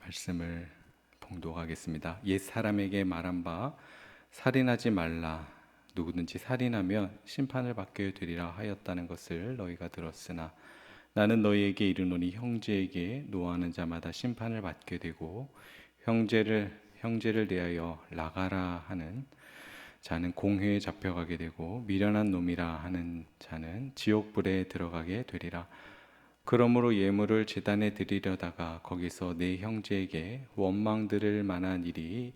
말씀을 봉독하겠습니다. 옛 사람에게 말한 바 살인하지 말라. 누구든지 살인하면 심판을 받게 되리라 하였다는 것을 너희가 들었으나 나는 너희에게 이르노니 형제에게 노하는 자마다 심판을 받게 되고 형제를 대하여 나가라 하는 자는 공회에 잡혀가게 되고 미련한 놈이라 하는 자는 지옥불에 들어가게 되리라. 그러므로 예물을 제단에 드리려다가 거기서 내 형제에게 원망 들을 만한 일이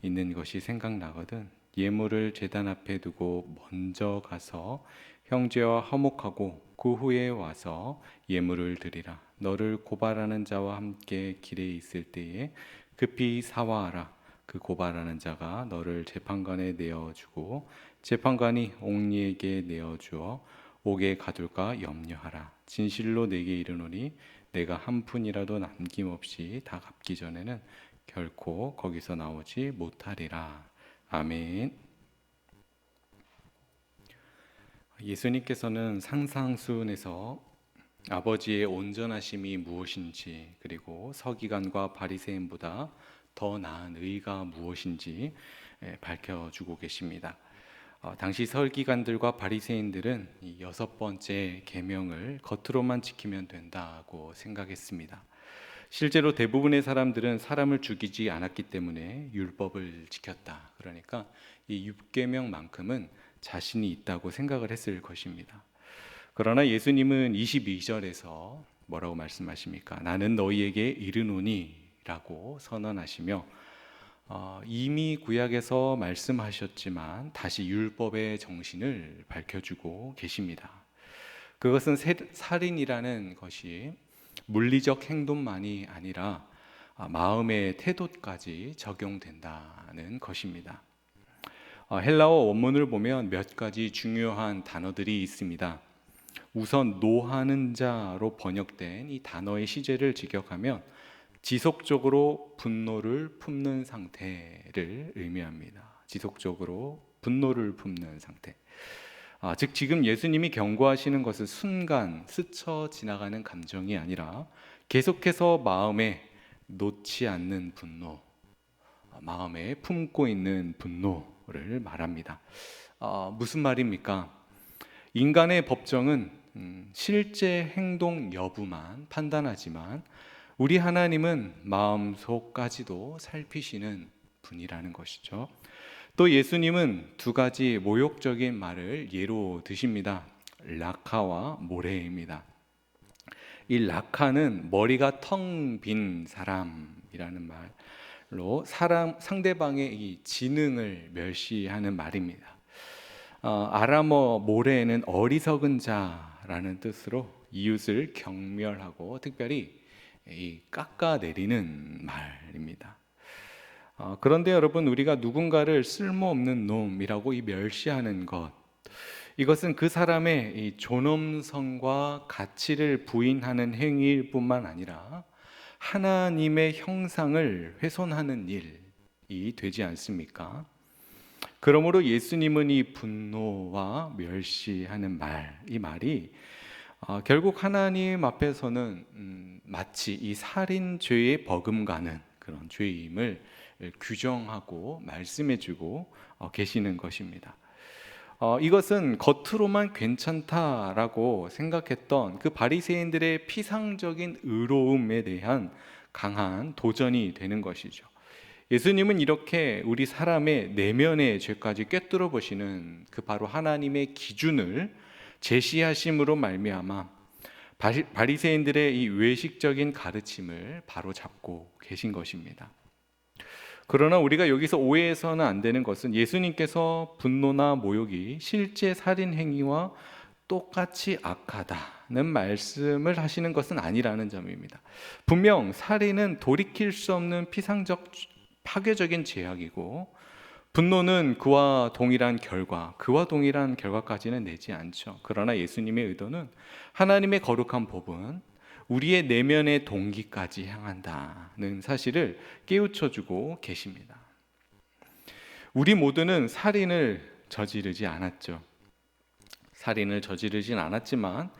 있는 것이 생각나거든 예물을 제단 앞에 두고 먼저 가서 형제와 화목하고 그 후에 와서 예물을 드리라. 너를 고발하는 자와 함께 길에 있을 때에 급히 사화하라. 그 고발하는 자가 너를 재판관에 내어주고 재판관이 옥리에게 내어주어 옥에 가둘까 염려하라. 진실로 내게 이르노니 내가 한 푼이라도 남김없이 다 갚기 전에는 결코 거기서 나오지 못하리라. 아멘. 예수님께서는 상상순에서 아버지의 온전하심이 무엇인지 그리고 서기관과 바리새인보다 더 나은 의가 무엇인지 밝혀주고 계십니다. 당시 서기관들과 바리새인들은 이 6번째 계명을 겉으로만 지키면 된다고 생각했습니다. 실제로 대부분의 사람들은 사람을 죽이지 않았기 때문에 율법을 지켰다. 그러니까 이 6계명만큼은 자신이 있다고 생각을 했을 것입니다. 그러나 예수님은 22절에서 뭐라고 말씀하십니까? 나는 너희에게 이르노니 라고 선언하시며 이미 구약에서 말씀하셨지만 다시 율법의 정신을 밝혀주고 계십니다. 그것은 살인이라는 것이 물리적 행동만이 아니라 마음의 태도까지 적용된다는 것입니다. 헬라어 원문을 보면 몇 가지 중요한 단어들이 있습니다. 우선 노하는 자로 번역된 이 단어의 시제를 직역하면 지속적으로 분노를 품는 상태를 의미합니다. 지속적으로 분노를 품는 상태. 즉 지금 예수님이 경고하시는 것은 순간 스쳐 지나가는 감정이 아니라 계속해서 마음에 놓지 않는 분노, 마음에 품고 있는 분노를 말합니다. 무슨 말입니까? 인간의 법정은 실제 행동 여부만 판단하지만 우리 하나님은 마음속까지도 살피시는 분이라는 것이죠. 또 예수님은 두 가지 모욕적인 말을 예로 드십니다. 라카와 모레입니다. 이 라카는 머리가 텅 빈 사람이라는 말로 상대방의 이 지능을 멸시하는 말입니다. 아람어 모레는 어리석은 자라는 뜻으로 이웃을 경멸하고 특별히 깎아내리는 말입니다. 그런데 여러분, 우리가 누군가를 쓸모없는 놈이라고 멸시하는 것, 이것은 그 사람의 이 존엄성과 가치를 부인하는 행위일 뿐만 아니라 하나님의 형상을 훼손하는 일이 되지 않습니까? 그러므로 예수님은 이 분노와 멸시하는 이 말이 결국 하나님 앞에서는 마치 이 살인죄에 버금가는 그런 죄임을 규정하고 말씀해주고 계시는 것입니다. 이것은 겉으로만 괜찮다라고 생각했던 그 바리새인들의 피상적인 의로움에 대한 강한 도전이 되는 것이죠. 예수님은 이렇게 우리 사람의 내면의 죄까지 꿰뚫어 보시는 그 바로 하나님의 기준을 제시하심으로 말미암아 바리새인들의 이 외식적인 가르침을 바로 잡고 계신 것입니다. 그러나 우리가 여기서 오해해서는 안 되는 것은 예수님께서 분노나 모욕이 실제 살인 행위와 똑같이 악하다는 말씀을 하시는 것은 아니라는 점입니다. 분명 살인은 돌이킬 수 없는 피상적 파괴적인 죄악이고 분노는 그와 동일한 결과까지는 내지 않죠. 그러나 예수님의 의도는 하나님의 거룩한 법은 우리의 내면의 동기까지 향한다는 사실을 깨우쳐주고 계십니다. 우리 모두는 살인을 저지르지 않았죠. 살인을 저지르진 않았지만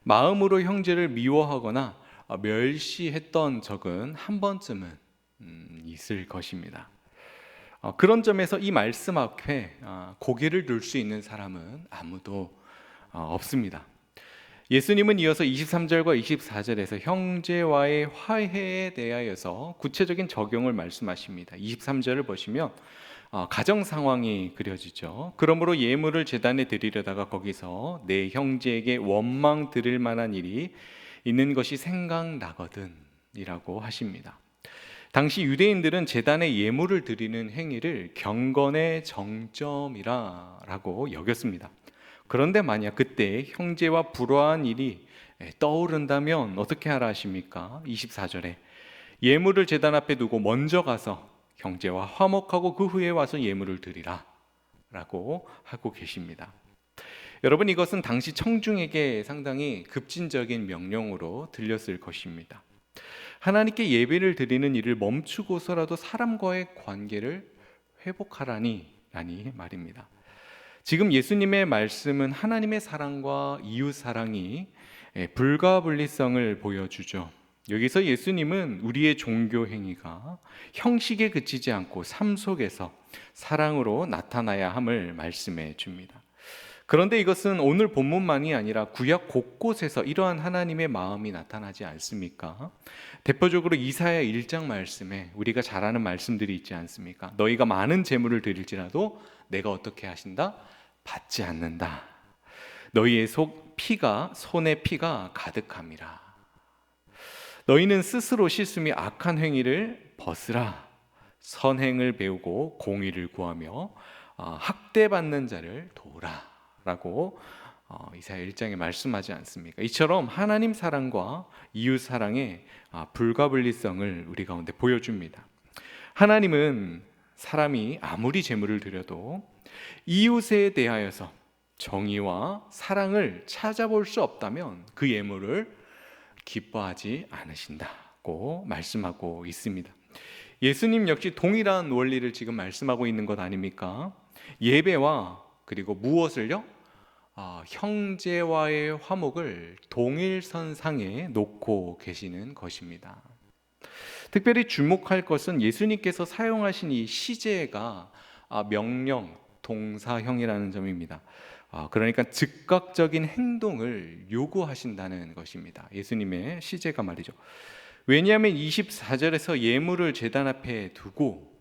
마음으로 형제를 미워하거나 멸시했던 적은 한 번쯤은 있을 것입니다. 그런 점에서 이 말씀 앞에 고개를 들 수 있는 사람은 아무도 없습니다. 예수님은 이어서 23절과 24절에서 형제와의 화해에 대하여서 구체적인 적용을 말씀하십니다. 23절을 보시면 가정 상황이 그려지죠. 그러므로 예물을 제단에 드리려다가 거기서 내 형제에게 원망 들을 만한 일이 있는 것이 생각나거든 이라고 하십니다. 당시 유대인들은 제단에 예물을 드리는 행위를 경건의 정점이라고 여겼습니다. 그런데 만약 그때 형제와 불화한 일이 떠오른다면 어떻게 하라 하십니까? 24절에 예물을 제단 앞에 두고 먼저 가서 형제와 화목하고 그 후에 와서 예물을 드리라 라고 하고 계십니다. 여러분, 이것은 당시 청중에게 상당히 급진적인 명령으로 들렸을 것입니다. 하나님께 예배를 드리는 일을 멈추고서라도 사람과의 관계를 회복하라니 말입니다. 지금 예수님의 말씀은 하나님의 사랑과 이웃 사랑이 불가분리성을 보여주죠. 여기서 예수님은 우리의 종교 행위가 형식에 그치지 않고 삶 속에서 사랑으로 나타나야 함을 말씀해 줍니다. 그런데 이것은 오늘 본문만이 아니라 구약 곳곳에서 이러한 하나님의 마음이 나타나지 않습니까? 대표적으로 이사야 1장 말씀에 우리가 잘 아는 말씀들이 있지 않습니까? 너희가 많은 재물을 드릴지라도 내가 어떻게 하신다? 받지 않는다. 너희의 손에 피가 가득함이라. 너희는 스스로 씻음이 악한 행위를 벗으라. 선행을 배우고 공의를 구하며 학대받는 자를 도우라 라고 이사야 1장에 말씀하지 않습니까? 이처럼 하나님 사랑과 이웃 사랑의 불가분리성을 우리 가운데 보여줍니다. 하나님은 사람이 아무리 재물을 드려도 이웃에 대하여서 정의와 사랑을 찾아볼 수 없다면 그 예물을 기뻐하지 않으신다고 말씀하고 있습니다. 예수님 역시 동일한 원리를 지금 말씀하고 있는 것 아닙니까? 예배와 그리고 무엇을요? 형제와의 화목을 동일선상에 놓고 계시는 것입니다. 특별히 주목할 것은 예수님께서 사용하신 이 시제가 명령, 동사형이라는 점입니다. 그러니까 즉각적인 행동을 요구하신다는 것입니다. 예수님의 시제가 말이죠. 왜냐하면 24절에서 예물을 제단 앞에 두고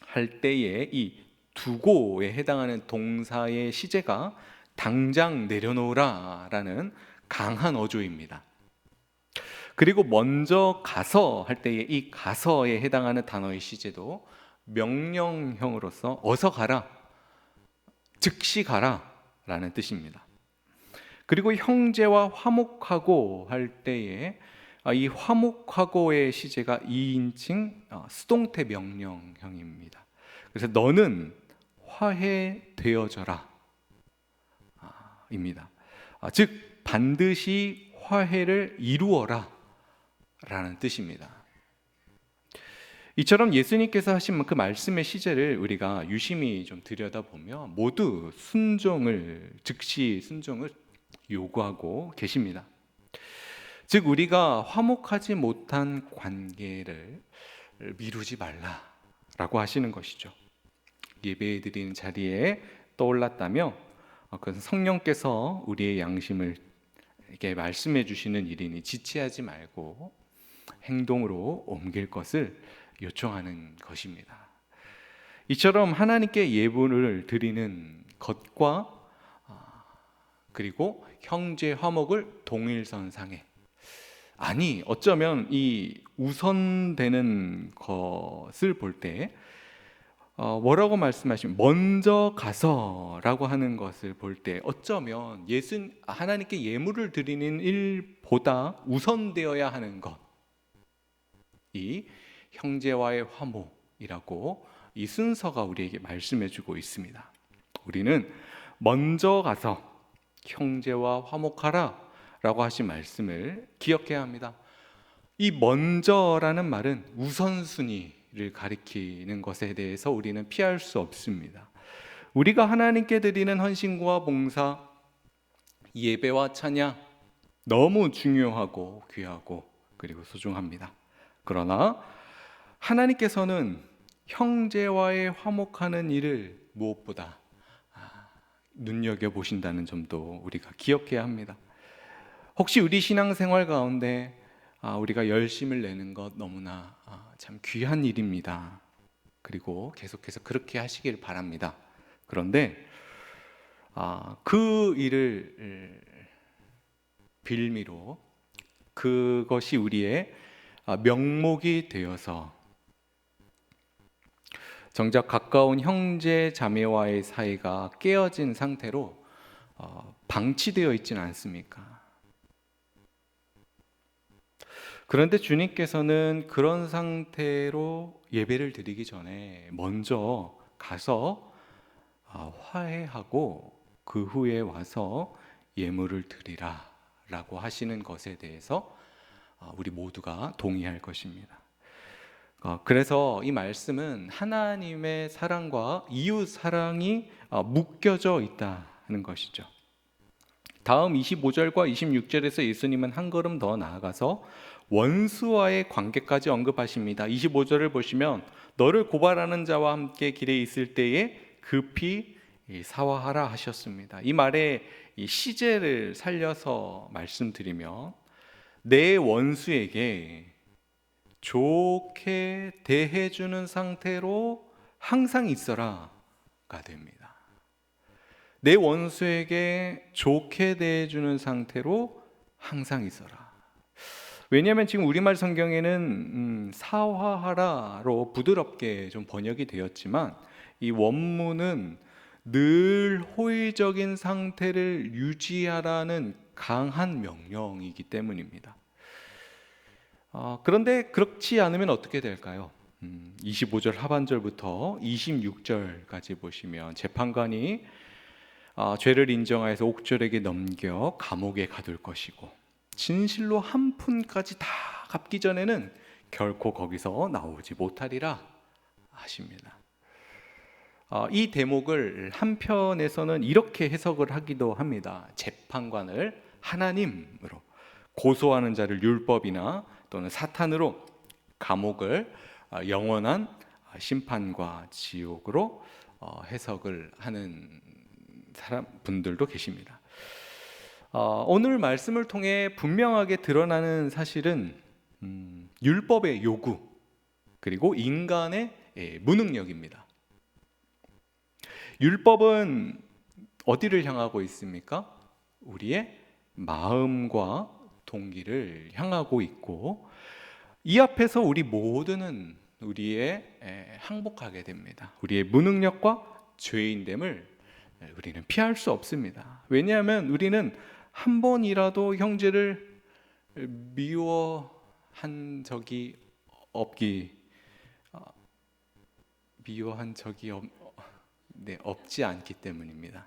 할 때에 이 두고에 해당하는 동사의 시제가 당장 내려놓으라 라는 강한 어조입니다. 그리고 먼저 가서 할 때에 이 가서에 해당하는 단어의 시제도 명령형으로서 어서 가라, 즉시 가라 라는 뜻입니다. 그리고 형제와 화목하고 할 때에 이 화목하고의 시제가 2인칭 수동태 명령형입니다. 그래서 너는 화해되어져라 입니다. 즉 반드시 화해를 이루어라 라는 뜻입니다. 이처럼 예수님께서 하신 그 말씀의 시제를 우리가 유심히 좀 들여다보면 모두 즉시 순종을 요구하고 계십니다. 즉 우리가 화목하지 못한 관계를 미루지 말라라고 하시는 것이죠. 예배 드리는 자리에 떠올랐다며 그것은 성령께서 우리의 양심을 이렇게 말씀해 주시는 일이니 지체하지 말고 행동으로 옮길 것을 요청하는 것입니다. 이처럼 하나님께 예물을 드리는 것과 그리고 형제 화목을 동일선상에 어쩌면 이 우선되는 것을 볼 때 뭐라고 말씀하시면 먼저 가서라고 하는 것을 볼 때 어쩌면 하나님께 예물을 드리는 일보다 우선되어야 하는 것이 형제와의 화목이라고 이 순서가 우리에게 말씀해주고 있습니다. 우리는 먼저 가서 형제와 화목하라 라고 하신 말씀을 기억해야 합니다. 이 먼저라는 말은 우선순위를 가리키는 것에 대해서 우리는 피할 수 없습니다. 우리가 하나님께 드리는 헌신과 봉사, 예배와 찬양, 너무 중요하고 귀하고 그리고 소중합니다. 그러나 하나님께서는 형제와의 화목하는 일을 무엇보다 눈여겨보신다는 점도 우리가 기억해야 합니다. 혹시 우리 신앙생활 가운데 우리가 열심을 내는 것 너무나 참 귀한 일입니다. 그리고 계속해서 그렇게 하시길 바랍니다. 그런데 그 일을 빌미로 그것이 우리의 명목이 되어서 정작 가까운 형제 자매와의 사이가 깨어진 상태로 방치되어 있지는 않습니까? 그런데 주님께서는 그런 상태로 예배를 드리기 전에 먼저 가서 화해하고 그 후에 와서 예물을 드리라 라고 하시는 것에 대해서 우리 모두가 동의할 것입니다. 그래서 이 말씀은 하나님의 사랑과 이웃 사랑이 묶여져 있다는 것이죠. 다음 25절과 26절에서 예수님은 한 걸음 더 나아가서 원수와의 관계까지 언급하십니다. 25절을 보시면 너를 고발하는 자와 함께 길에 있을 때에 급히 사화하라 하셨습니다. 이 말에 시제를 살려서 말씀드리면 내 원수에게 좋게 대해주는 상태로 항상 있어라가 됩니다. 내 원수에게 좋게 대해주는 상태로 항상 있어라. 왜냐하면 지금 우리말 성경에는 사화하라로 부드럽게 좀 번역이 되었지만 이 원문은 늘 호의적인 상태를 유지하라는 강한 명령이기 때문입니다. 그런데 그렇지 않으면 어떻게 될까요? 25절 하반절부터 26절까지 보시면 재판관이 죄를 인정하여서 옥졸에게 넘겨 감옥에 가둘 것이고 진실로 한 푼까지 다 갚기 전에는 결코 거기서 나오지 못하리라 하십니다. 이 대목을 한편에서는 이렇게 해석을 하기도 합니다. 재판관을 하나님으로, 고소하는 자를 율법이나 또는 사탄으로, 감옥을 영원한 심판과 지옥으로 해석을 하는 분들도 계십니다. 오늘 말씀을 통해 분명하게 드러나는 사실은 율법의 요구 그리고 인간의 무능력입니다. 율법은 어디를 향하고 있습니까? 우리의 마음과 동기를 향하고 있고 이 앞에서 우리 모두는 항복하게 됩니다. 우리의 무능력과 죄인됨을 우리는 피할 수 없습니다. 왜냐하면 우리는 한 번이라도 형제를 미워한 적이 없지 않기 때문입니다.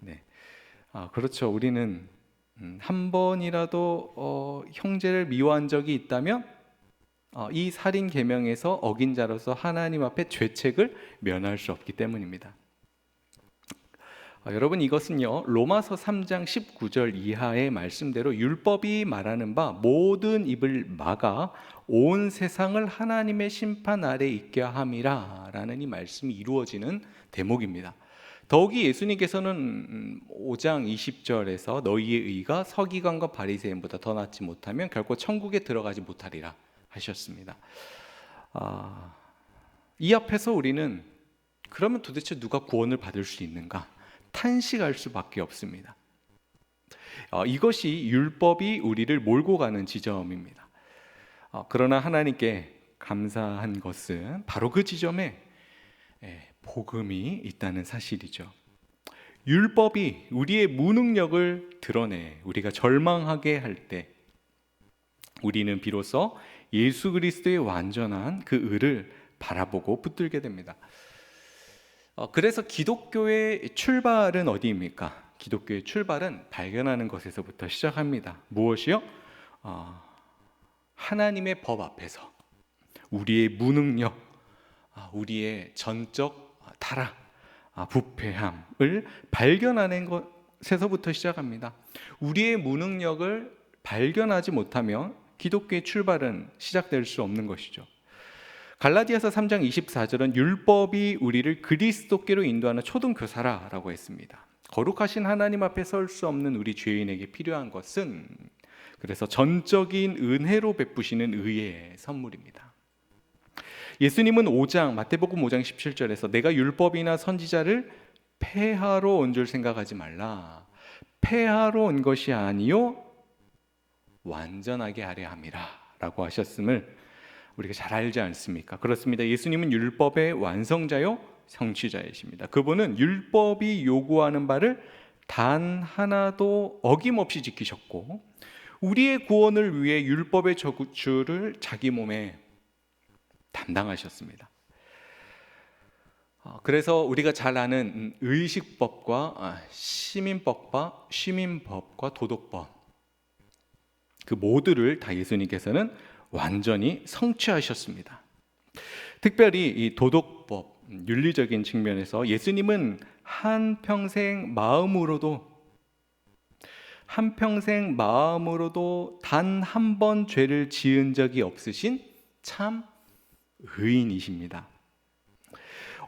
네, 그렇죠. 우리는 한 번이라도 형제를 미워한 적이 있다면 이 살인 계명에서 어긴 자로서 하나님 앞에 죄책을 면할 수 없기 때문입니다. 여러분 이것은요 로마서 3장 19절 이하의 말씀대로 율법이 말하는 바 모든 입을 막아 온 세상을 하나님의 심판 아래 있게 함이라 라는 이 말씀이 이루어지는 대목입니다. 더욱이 예수님께서는 5장 20절에서 너희의 의가 서기관과 바리새인보다 더 낫지 못하면 결코 천국에 들어가지 못하리라 하셨습니다. 이 앞에서 우리는 그러면 도대체 누가 구원을 받을 수 있는가? 탄식할 수밖에 없습니다. 이것이 율법이 우리를 몰고 가는 지점입니다. 그러나 하나님께 감사한 것은 바로 그 지점에 복음이 있다는 사실이죠. 율법이 우리의 무능력을 드러내 우리가 절망하게 할 때 우리는 비로소 예수 그리스도의 완전한 그 의를 바라보고 붙들게 됩니다. 그래서 기독교의 출발은 어디입니까? 기독교의 출발은 발견하는 것에서부터 시작합니다. 무엇이요? 하나님의 법 앞에서 우리의 무능력, 우리의 전적 타락, 부패함을 발견하는 세서부터 시작합니다. 우리의 무능력을 발견하지 못하면 기독교의 출발은 시작될 수 없는 것이죠. 갈라디아서 3장 24절은 율법이 우리를 그리스도께로 인도하는 초등교사라고 했습니다. 거룩하신 하나님 앞에 설 수 없는 우리 죄인에게 필요한 것은 그래서 전적인 은혜로 베푸시는 의의 선물입니다. 예수님은 마태복음 5장 17절에서 내가 율법이나 선지자를 폐하러 온 줄 생각하지 말라. 폐하러 온 것이 아니요 완전하게 하려 함이라 라고 하셨음을 우리가 잘 알지 않습니까? 그렇습니다. 예수님은 율법의 완성자요 성취자이십니다. 그분은 율법이 요구하는 바를 단 하나도 어김없이 지키셨고 우리의 구원을 위해 율법의 저주를 자기 몸에 담당하셨습니다. 그래서 우리가 잘 아는 의식법과 시민법과 시민법과 도덕법 그 모두를 다 예수님께서는 완전히 성취하셨습니다. 특별히 이 도덕법, 윤리적인 측면에서 예수님은 한평생 마음으로도 단 한 번 죄를 지은 적이 없으신 참 의인이십니다.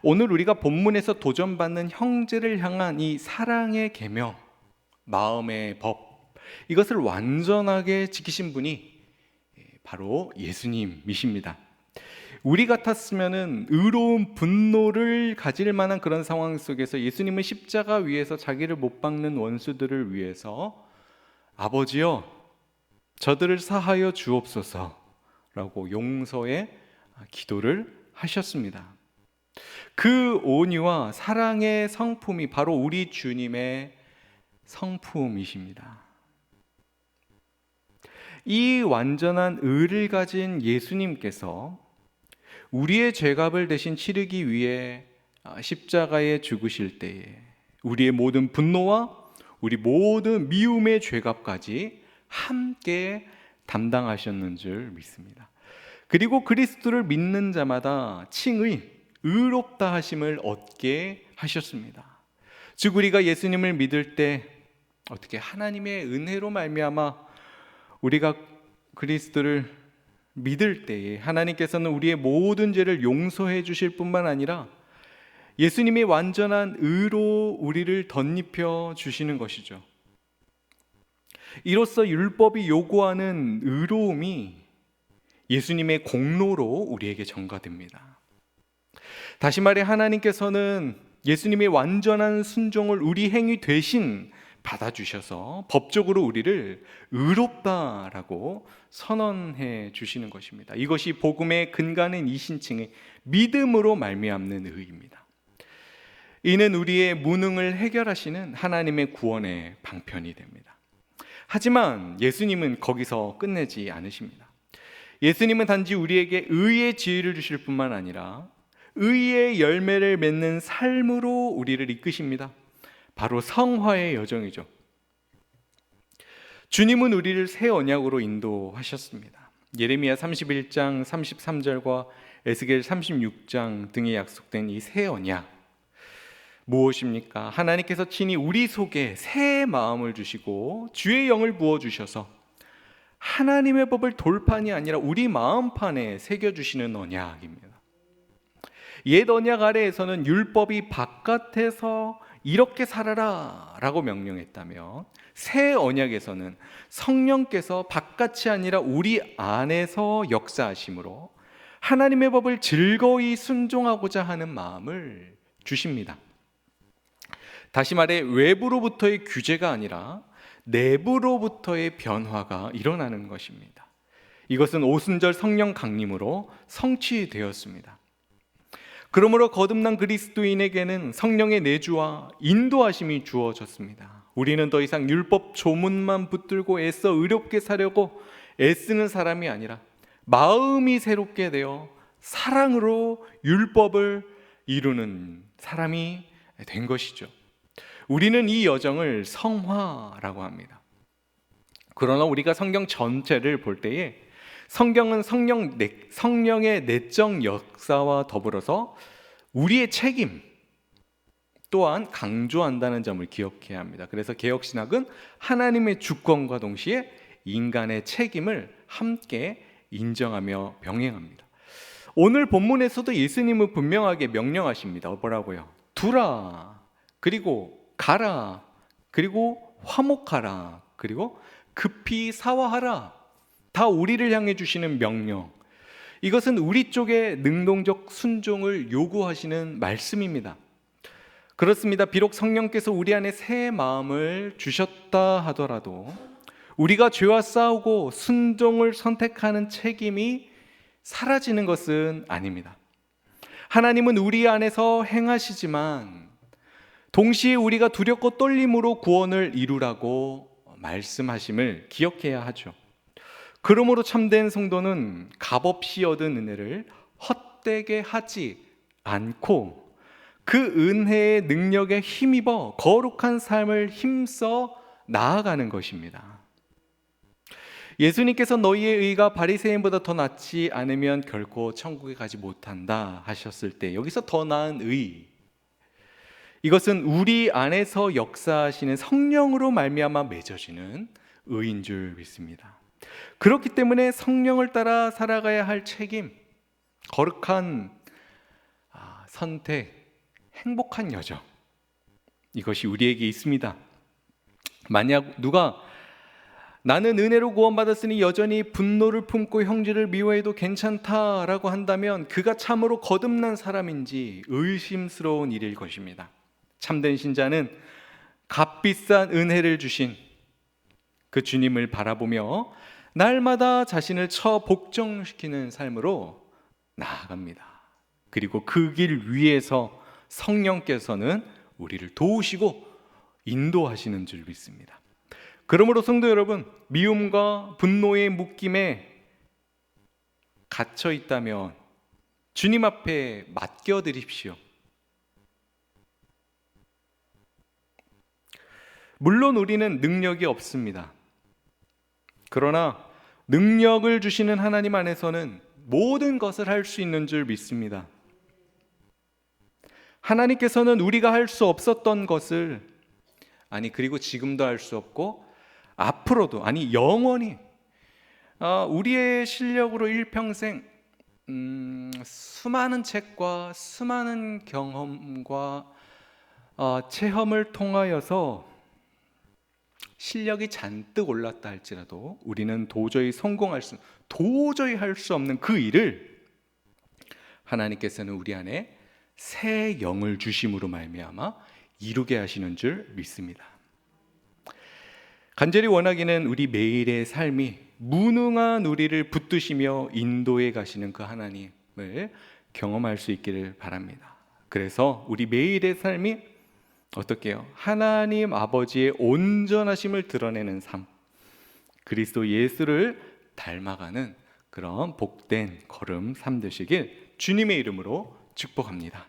오늘 우리가 본문에서 도전받는 형제를 향한 이 사랑의 계명, 마음의 법 이것을 완전하게 지키신 분이 바로 예수님이십니다. 우리 같았으면은 의로운 분노를 가질 만한 그런 상황 속에서 예수님은 십자가 위에서 자기를 못 박는 원수들을 위해서 아버지여 저들을 사하여 주옵소서라고 용서의 기도를 하셨습니다. 그 온유와 사랑의 성품이 바로 우리 주님의 성품이십니다. 이 완전한 의를 가진 예수님께서 우리의 죄값을 대신 치르기 위해 십자가에 죽으실 때에 우리의 모든 분노와 우리 모든 미움의 죄값까지 함께 담당하셨는 줄 믿습니다. 그리고 그리스도를 믿는 자마다 칭의 의롭다 하심을 얻게 하셨습니다. 즉 우리가 예수님을 믿을 때 어떻게 하나님의 은혜로 말미암아 우리가 그리스도를 믿을 때에 하나님께서는 우리의 모든 죄를 용서해 주실 뿐만 아니라 예수님의 완전한 의로 우리를 덧입혀 주시는 것이죠. 이로써 율법이 요구하는 의로움이 예수님의 공로로 우리에게 전가됩니다. 다시 말해 하나님께서는 예수님의 완전한 순종을 우리 행위 대신 받아주셔서 법적으로 우리를 의롭다라고 선언해 주시는 것입니다. 이것이 복음의 근간인 이신칭의 믿음으로 말미암는 의입니다. 이는 우리의 무능을 해결하시는 하나님의 구원의 방편이 됩니다. 하지만 예수님은 거기서 끝내지 않으십니다. 예수님은 단지 우리에게 의의 지혜를 주실 뿐만 아니라 의의 열매를 맺는 삶으로 우리를 이끄십니다. 바로 성화의 여정이죠. 주님은 우리를 새 언약으로 인도하셨습니다. 예레미야 31장 33절과 에스겔 36장 등에 약속된 이 새 언약 무엇입니까? 하나님께서 친히 우리 속에 새 마음을 주시고 주의 영을 부어주셔서 하나님의 법을 돌판이 아니라 우리 마음판에 새겨주시는 언약입니다. 옛 언약 아래에서는 율법이 바깥에서 이렇게 살아라 라고 명령했다면 새 언약에서는 성령께서 바깥이 아니라 우리 안에서 역사하심으로 하나님의 법을 즐거이 순종하고자 하는 마음을 주십니다. 다시 말해 외부로부터의 규제가 아니라 내부로부터의 변화가 일어나는 것입니다. 이것은 오순절 성령 강림으로 성취되었습니다. 그러므로 거듭난 그리스도인에게는 성령의 내주와 인도하심이 주어졌습니다. 우리는 더 이상 율법 조문만 붙들고 애써 의롭게 사려고 애쓰는 사람이 아니라 마음이 새롭게 되어 사랑으로 율법을 이루는 사람이 된 것이죠. 우리는 이 여정을 성화라고 합니다. 그러나 우리가 성경 전체를 볼 때에 성경은 성령의 내적 역사와 더불어서 우리의 책임, 또한 강조한다는 점을 기억해야 합니다. 그래서 개혁신학은 하나님의 주권과 동시에 인간의 책임을 함께 인정하며 병행합니다. 오늘 본문에서도 예수님은 분명하게 명령하십니다. 뭐라고요? 두라, 그리고 가라, 그리고 화목하라, 그리고 급히 사화하라. 다 우리를 향해 주시는 명령. 이것은 우리 쪽에 능동적 순종을 요구하시는 말씀입니다. 그렇습니다. 비록 성령께서 우리 안에 새 마음을 주셨다 하더라도 우리가 죄와 싸우고 순종을 선택하는 책임이 사라지는 것은 아닙니다. 하나님은 우리 안에서 행하시지만 동시에 우리가 두렵고 떨림으로 구원을 이루라고 말씀하심을 기억해야 하죠. 그러므로 참된 성도는 값없이 얻은 은혜를 헛되게 하지 않고 그 은혜의 능력에 힘입어 거룩한 삶을 힘써 나아가는 것입니다. 예수님께서 너희의 의가 바리새인보다 더 낫지 않으면 결코 천국에 가지 못한다 하셨을 때 여기서 더 나은 의, 이것은 우리 안에서 역사하시는 성령으로 말미암아 맺어지는 의인 줄 믿습니다. 그렇기 때문에 성령을 따라 살아가야 할 책임, 거룩한 선택, 행복한 여정, 이것이 우리에게 있습니다. 만약 누가 나는 은혜로 구원받았으니 여전히 분노를 품고 형제를 미워해도 괜찮다라고 한다면 그가 참으로 거듭난 사람인지 의심스러운 일일 것입니다. 참된 신자는 값비싼 은혜를 주신 그 주님을 바라보며 날마다 자신을 복종시키는 삶으로 나아갑니다. 그리고 그 길 위에서 성령께서는 우리를 도우시고 인도하시는 줄 믿습니다. 그러므로 성도 여러분, 미움과 분노의 묶임에 갇혀 있다면 주님 앞에 맡겨드립시오. 물론 우리는 능력이 없습니다. 그러나 능력을 주시는 하나님 안에서는 모든 것을 할 수 있는 줄 믿습니다. 하나님께서는 우리가 할 수 없었던 것을, 그리고 지금도 할 수 없고 앞으로도, 영원히 우리의 실력으로 일평생 수많은 책과 수많은 경험과 체험을 통하여서 실력이 잔뜩 올랐다 할지라도 우리는 도저히 할 수 없는 그 일을 하나님께서는 우리 안에 새 영을 주심으로 말미암아 이루게 하시는 줄 믿습니다. 간절히 원하기는 우리 매일의 삶이 무능한 우리를 붙드시며 인도해 가시는 그 하나님을 경험할 수 있기를 바랍니다. 그래서 우리 매일의 삶이 어떻게 해요? 하나님 아버지의 온전하심을 드러내는 삶, 그리스도 예수를 닮아가는 그런 복된 걸음 삶 되시길 주님의 이름으로 축복합니다.